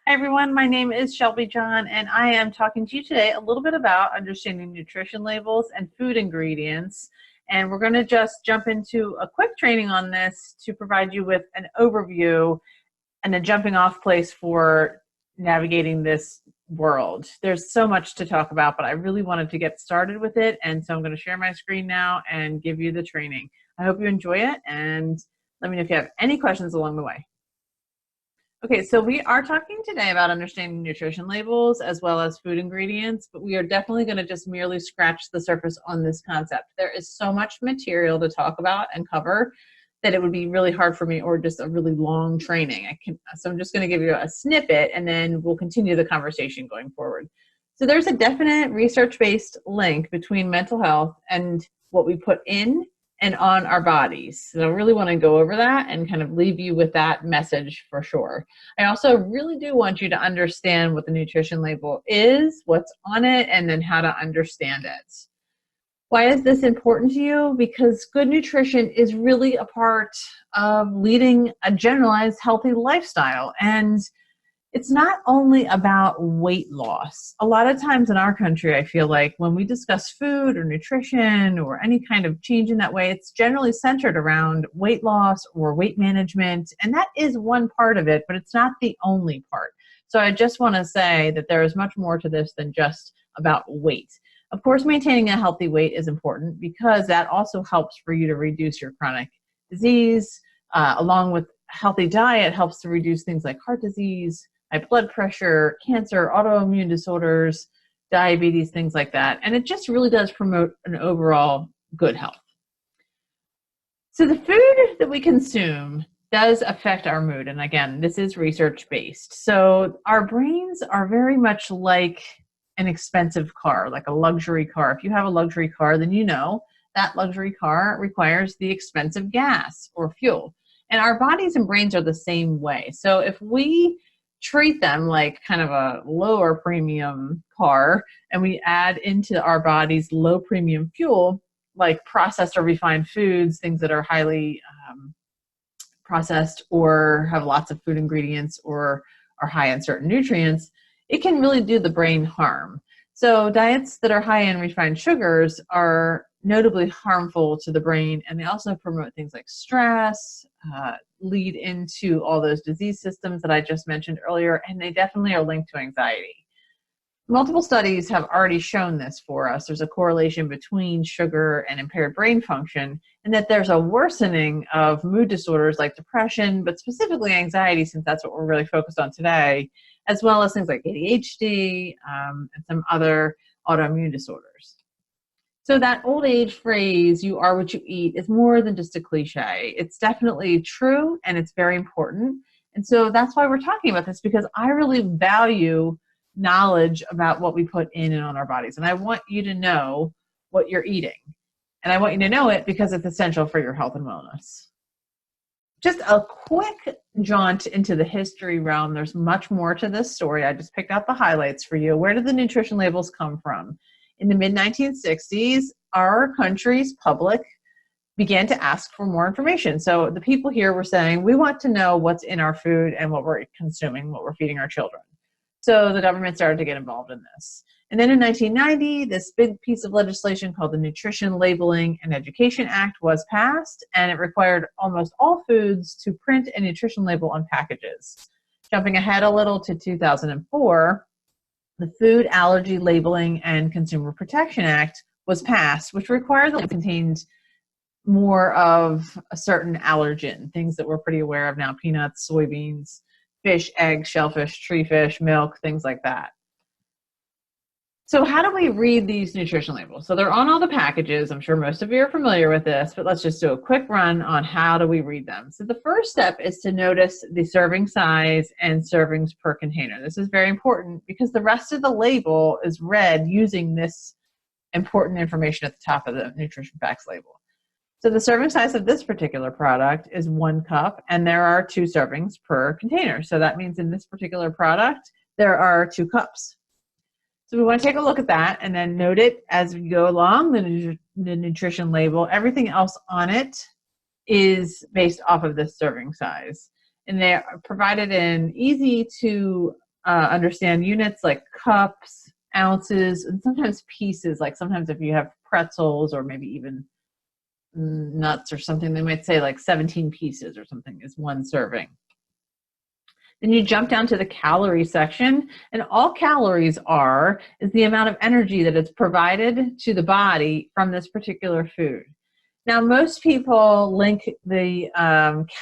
Hi everyone, my name is Shelby John, and I am talking to you today a little bit about understanding nutrition labels and food ingredients. And we're going to just jump into a quick training on this to provide you with an overview and a jumping off place for navigating this world. There's so much to talk about, but I really wanted to get started with it. And so I'm going to share my screen now and give you the training. I hope you enjoy it, and let me know if you have any questions along the way. Okay, so we are talking today about understanding nutrition labels as well as food ingredients, but we are definitely going to just merely scratch the surface on this concept. There is so much material to talk about and cover that it would be really hard for me, or just a really long training. So I'm just going to give you a snippet, and then we'll continue the conversation going forward. So there's a definite research-based link between mental health and what we put in and on our bodies. So I really want to go over that and kind of leave you with that message for sure. I also really do want you to understand what the nutrition label is, what's on it, and then how to understand it. Why is this important to you? Because good nutrition is really a part of leading a generalized healthy lifestyle. And it's not only about weight loss. A lot of times in our country, I feel like when we discuss food or nutrition or any kind of change in that way, it's generally centered around weight loss or weight management. And that is one part of it, but it's not the only part. So I just want to say that there is much more to this than just about weight. Of course, maintaining a healthy weight is important because that also helps for you to reduce your chronic disease. Along with healthy diet, helps to reduce things like heart disease, high blood pressure, cancer, autoimmune disorders, diabetes, things like that. And it just really does promote an overall good health. So the food that we consume does affect our mood. And again, this is research-based. So our brains are very much like an expensive car, like a luxury car. If you have a luxury car, then you know that luxury car requires the expensive gas or fuel. And our bodies and brains are the same way. So if we treat them like kind of a lower premium car, and we add into our bodies low premium fuel, like processed or refined foods, things that are highly processed or have lots of food ingredients or are high in certain nutrients, it can really do the brain harm. So diets that are high in refined sugars are notably harmful to the brain, and they also promote things like stress, lead into all those disease systems that I just mentioned earlier, and they definitely are linked to anxiety. Multiple studies have already shown this for us. There's a correlation between sugar and impaired brain function, and that there's a worsening of mood disorders like depression, but specifically anxiety, since that's what we're really focused on today, as well as things like ADHD and some other autoimmune disorders. So that old age phrase, you are what you eat, is more than just a cliche. It's definitely true, and it's very important. And so that's why we're talking about this, because I really value knowledge about what we put in and on our bodies. And I want you to know what you're eating. And I want you to know it because it's essential for your health and wellness. Just a quick jaunt into the history realm. There's much more to this story. I just picked out the highlights for you. Where did the nutrition labels come from? In the mid-1960s, our country's public began to ask for more information. So the people here were saying, we want to know what's in our food and what we're consuming, what we're feeding our children. So the government started to get involved in this. And then in 1990, this big piece of legislation called the Nutrition Labeling and Education Act was passed, and it required almost all foods to print a nutrition label on packages. Jumping ahead a little to 2004, the Food Allergy Labeling and Consumer Protection Act was passed, which required that it contained more of a certain allergen, things that we're pretty aware of now: peanuts, soybeans, fish, eggs, shellfish, tree fish, milk, things like that. So how do we read these nutrition labels? So they're on all the packages. I'm sure most of you are familiar with this, but let's just do a quick run on how do we read them. So the first step is to notice the serving size and servings per container. This is very important because the rest of the label is read using this important information at the top of the nutrition facts label. So the serving size of this particular product is 1 cup, and there are 2 servings per container. So that means in this particular product, there are 2 cups. So we want to take a look at that and then note it as we go along the nutrition label. Everything else on it is based off of this serving size. And they are provided in easy to understand units like cups, ounces, and sometimes pieces. Like sometimes if you have pretzels or maybe even nuts or something, they might say like 17 pieces or something is one serving. Then you jump down to the calorie section, and all calories is the amount of energy that is provided to the body from this particular food. Now, most people link the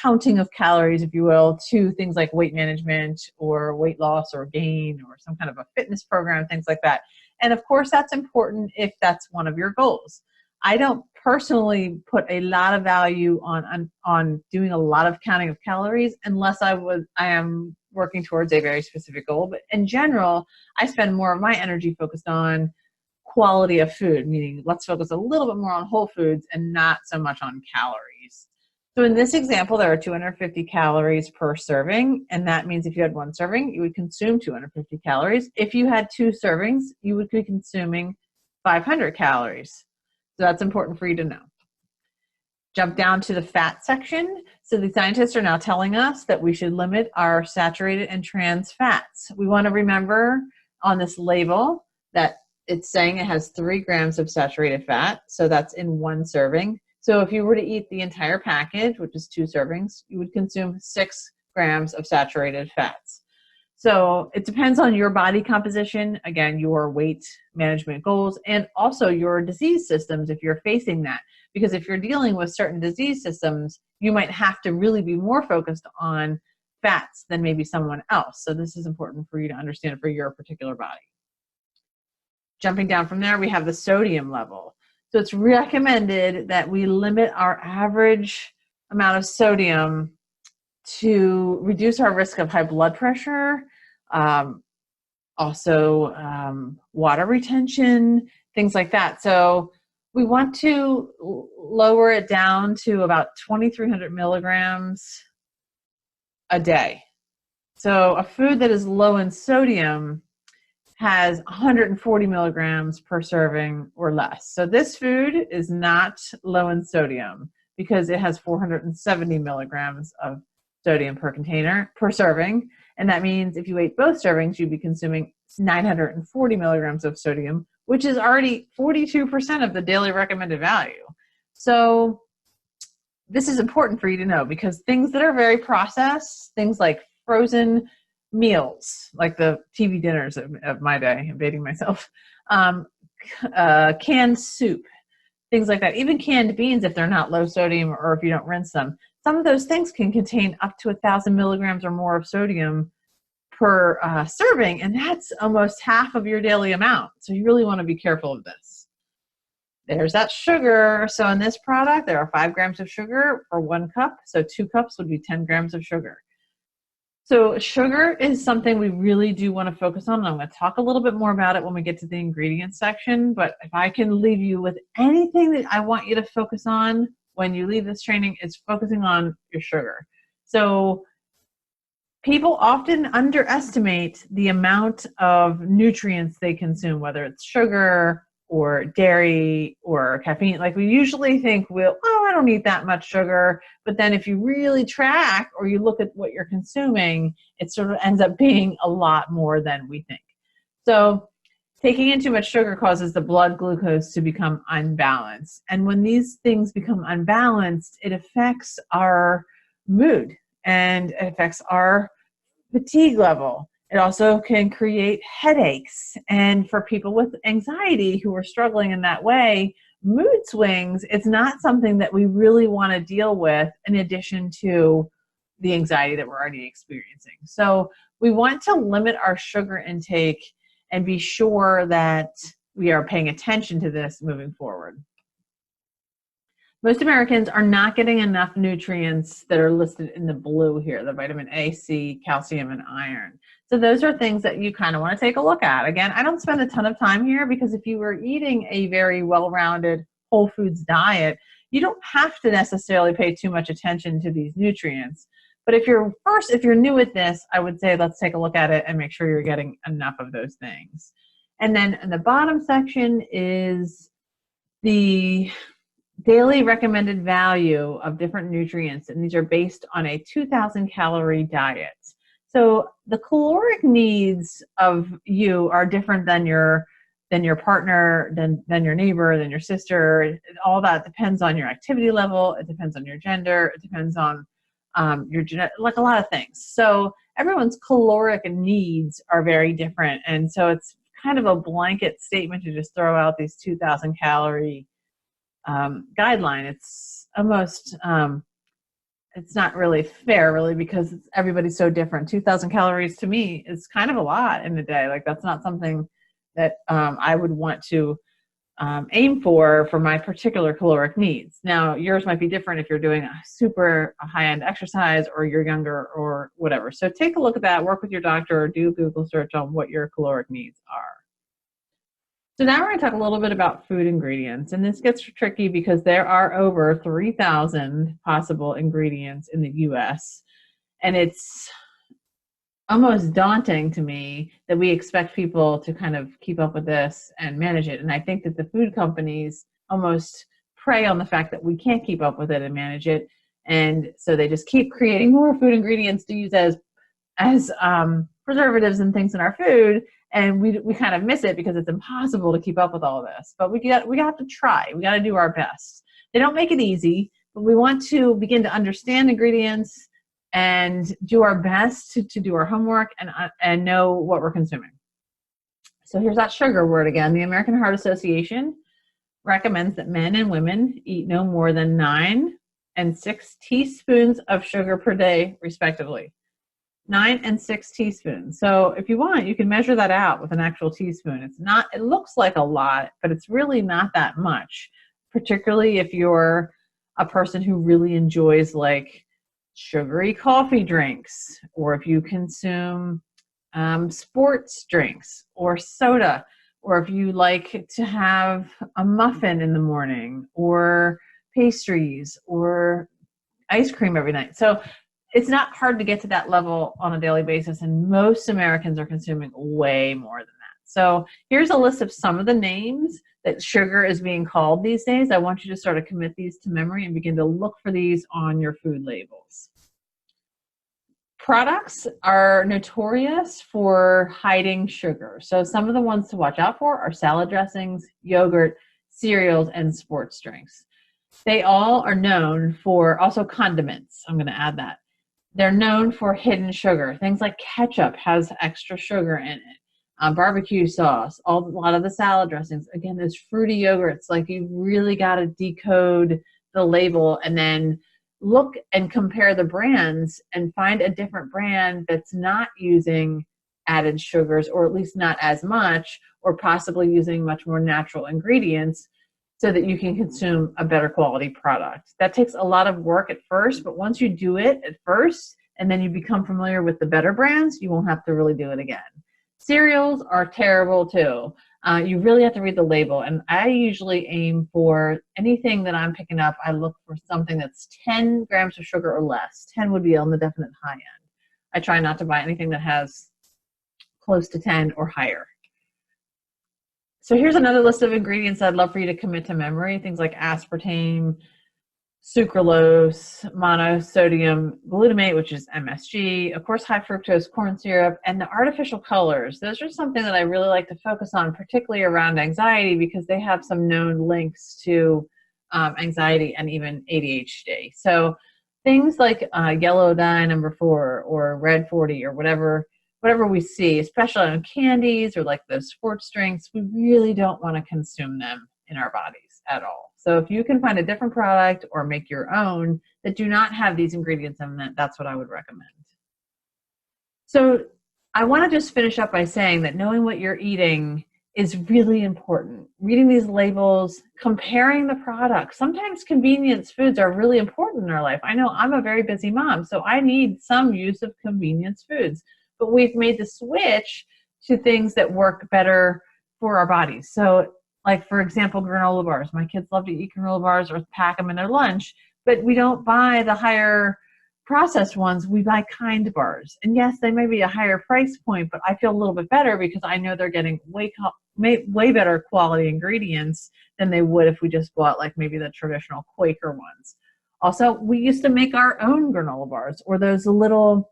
counting of calories, if you will, to things like weight management or weight loss or gain or some kind of a fitness program, things like that. And of course, that's important if that's one of your goals. I don't personally put a lot of value on doing a lot of counting of calories unless I am working towards a very specific goal. But in general, I spend more of my energy focused on quality of food, meaning let's focus a little bit more on whole foods and not so much on calories. So in this example, there are 250 calories per serving, and that means if you had one serving, you would consume 250 calories. If you had two servings, you would be consuming 500 calories. So that's important for you to know. Jump down to the fat section. So the scientists are now telling us that we should limit our saturated and trans fats. We want to remember on this label that it's saying it has 3 grams of saturated fat. So that's in one serving. So if you were to eat the entire package, which is 2 servings, you would consume 6 grams of saturated fats. So it depends on your body composition, again, your weight management goals, and also your disease systems if you're facing that. Because if you're dealing with certain disease systems, you might have to really be more focused on fats than maybe someone else. So this is important for you to understand for your particular body. Jumping down from there, we have the sodium level. So it's recommended that we limit our average amount of sodium to reduce our risk of high blood pressure, water retention, things like that. So we want to lower it down to about 2,300 milligrams a day. So a food that is low in sodium has 140 milligrams per serving or less. So this food is not low in sodium because it has 470 milligrams of sodium per serving. And that means if you ate both servings, you'd be consuming 940 milligrams of sodium, which is already 42% of the daily recommended value. So this is important for you to know because things that are very processed, things like frozen meals, like the TV dinners of my day, I'm dating myself, canned soup, things like that, even canned beans if they're not low sodium or if you don't rinse them. Some of those things can contain up to 1,000 milligrams or more of sodium per serving, and that's almost half of your daily amount. So you really want to be careful of this. There's that sugar. So in this product, there are 5 grams of sugar for 1 cup. So 2 cups would be 10 grams of sugar. So sugar is something we really do want to focus on. And I'm going to talk a little bit more about it when we get to the ingredients section. But if I can leave you with anything that I want you to focus on when you leave this training, it's focusing on your sugar. So people often underestimate the amount of nutrients they consume, whether it's sugar or dairy or caffeine. Like we usually think, I don't eat that much sugar. But then if you really track or you look at what you're consuming, it sort of ends up being a lot more than we think. So taking in too much sugar causes the blood glucose to become unbalanced. And when these things become unbalanced, it affects our mood and it affects our fatigue level. It also can create headaches. And for people with anxiety who are struggling in that way, mood swings, it's not something that we really want to deal with in addition to the anxiety that we're already experiencing. So we want to limit our sugar intake and be sure that we are paying attention to this moving forward. Most Americans are not getting enough nutrients that are listed in the blue here, the vitamin A, C, calcium, and iron. So those are things that you kind of want to take a look at. Again, I don't spend a ton of time here because if you were eating a very well-rounded whole foods diet, you don't have to necessarily pay too much attention to these nutrients. But if you're new at this, I would say let's take a look at it and make sure you're getting enough of those things. And then in the bottom section is the daily recommended value of different nutrients, and these are based on a 2,000 calorie diet. So the caloric needs of you are different than your partner, than your neighbor, than your sister. All that depends on your activity level. It depends on your gender. It depends on your like a lot of things. So everyone's caloric needs are very different, and so it's kind of a blanket statement to just throw out these 2,000 calorie guideline. It's almost it's not really fair, really, because everybody's so different. 2,000 calories to me is kind of a lot in a day. Like that's not something that I would want to aim for my particular caloric needs. Now, yours might be different if you're doing a super high-end exercise or you're younger or whatever. So take a look at that, work with your doctor, or do a Google search on what your caloric needs are. So now we're going to talk a little bit about food ingredients, and this gets tricky because there are over 3,000 possible ingredients in the U.S., and it's almost daunting to me that we expect people to kind of keep up with this and manage it. And I think that the food companies almost prey on the fact that we can't keep up with it and manage it, and so they just keep creating more food ingredients to use as preservatives and things in our food. And we kind of miss it because it's impossible to keep up with all of this. But we have to try. We got to do our best. They don't make it easy, but we want to begin to understand ingredients and do our best to do our homework and know what we're consuming. So here's that sugar word again. The American Heart Association recommends that men and women eat no more than 9 and 6 teaspoons of sugar per day, respectively. 9 and 6 teaspoons. So if you want, you can measure that out with an actual teaspoon. It looks like a lot, but it's really not that much, particularly if you're a person who really enjoys like sugary coffee drinks, or if you consume sports drinks or soda, or if you like to have a muffin in the morning or pastries or ice cream every night. So it's not hard to get to that level on a daily basis, and most Americans are consuming way more than that. So here's a list of some of the names that sugar is being called these days. I want you to sort of commit these to memory and begin to look for these on your food labels. Products are notorious for hiding sugar. So some of the ones to watch out for are salad dressings, yogurt, cereals, and sports drinks. They all are known for, also condiments, I'm going to add that. They're known for hidden sugar. Things like ketchup has extra sugar in it. Barbecue sauce, a lot of the salad dressings. Again, those fruity yogurts, like you really got to decode the label and then look and compare the brands and find a different brand that's not using added sugars, or at least not as much, or possibly using much more natural ingredients, so that you can consume a better quality product. That takes a lot of work at first, but once you do it at first and then you become familiar with the better brands, you won't have to really do it again. Cereals are terrible too. You really have to read the label, and I usually aim for anything that I'm picking up. I look for something that's 10 grams of sugar or less. 10 would be on the definite high end. I try not to buy anything that has close to 10 or higher. So here's another list of ingredients I'd love for you to commit to memory. Things like aspartame, sucralose, monosodium glutamate, which is MSG, of course, high fructose corn syrup, and the artificial colors. Those are something that I really like to focus on, particularly around anxiety, because they have some known links to anxiety and even ADHD. So things like yellow dye number 4 or red 40 or whatever we see, especially on candies or like those sports drinks, we really don't want to consume them in our bodies at all. So if you can find a different product or make your own that do not have these ingredients in it, that's what I would recommend. So I want to just finish up by saying that knowing what you're eating is really important. Reading these labels, comparing the products. Sometimes convenience foods are really important in our life. I know I'm a very busy mom, so I need some use of convenience foods. But we've made the switch to things that work better for our bodies. So like, for example, granola bars. My kids love to eat granola bars or pack them in their lunch, but we don't buy the higher processed ones. We buy Kind bars. And yes, they may be a higher price point, but I feel a little bit better because I know they're getting way better quality ingredients than they would if we just bought like maybe the traditional Quaker ones. Also, we used to make our own granola bars, or those little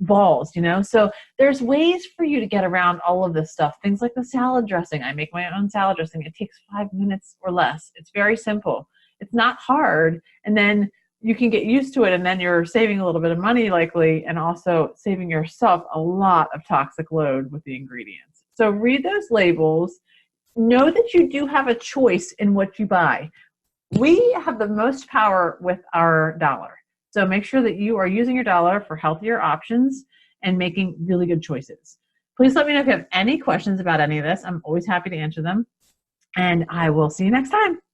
balls, you know? So there's ways for you to get around all of this stuff. Things like the salad dressing. I make my own salad dressing. It takes 5 minutes or less. It's very simple. It's not hard. And then you can get used to it, and then you're saving a little bit of money likely, and also saving yourself a lot of toxic load with the ingredients. So read those labels. Know that you do have a choice in what you buy. We have the most power with our dollar. So make sure that you are using your dollar for healthier options and making really good choices. Please let me know if you have any questions about any of this. I'm always happy to answer them. And I will see you next time.